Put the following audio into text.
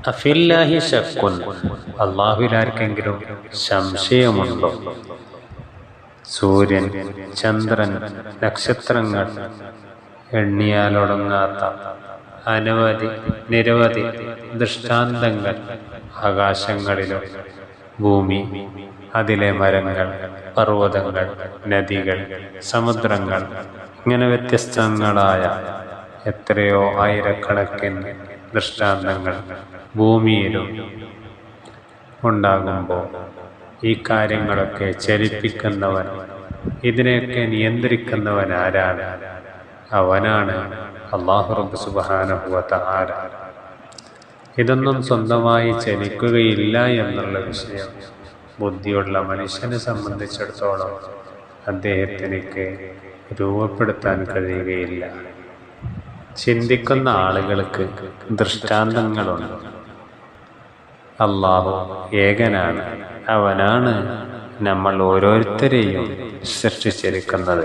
അഫില്ലാഹി ശക്കുൻ, അള്ളാഹുവിൽ ആർക്കെങ്കിലും സംശയമുണ്ടോ? സൂര്യൻ, ചന്ദ്രൻ, നക്ഷത്രങ്ങൾ, എണ്ണിയാലൊടുങ്ങാത്ത നിരവധി ദൃഷ്ടാന്തങ്ങൾ ആകാശങ്ങളിലും ഭൂമി, അതിലെ മരങ്ങൾ, പർവ്വതങ്ങൾ, നദികൾ, സമുദ്രങ്ങൾ, ഇങ്ങനെ വ്യത്യസ്തങ്ങളായ എത്രയോ ആയിരക്കണക്കിന് ദൃഷ്ടാന്തങ്ങൾ ഭൂമിയിലും ഉണ്ടാകുമ്പോൾ ഈ കാര്യങ്ങളൊക്കെ ചലിപ്പിക്കുന്നവൻ, ഇതിനെയൊക്കെ നിയന്ത്രിക്കുന്നവൻ ആരാണ്? അവനാണ് അല്ലാഹു റബ്ബ് സുബ്ഹാനഹു വ തആല. ഇതൊന്നും സ്വന്തമായി ചലിക്കുകയില്ല എന്നുള്ള വിഷയം ബുദ്ധിയുള്ള മനുഷ്യനെ സംബന്ധിച്ചിടത്തോളം അദ്ദേഹത്തിനേക്ക് രൂപപ്പെടുത്താൻ കഴിയുകയില്ല. ചിന്തിക്കുന്ന ആളുകൾക്ക് ദൃഷ്ടാന്തങ്ങളുണ്ട്. അല്ലാഹു ഏകനാണ്. അവനാണ് നമ്മൾ ഓരോരുത്തരെയും സൃഷ്ടിച്ചിരിക്കുന്നത്.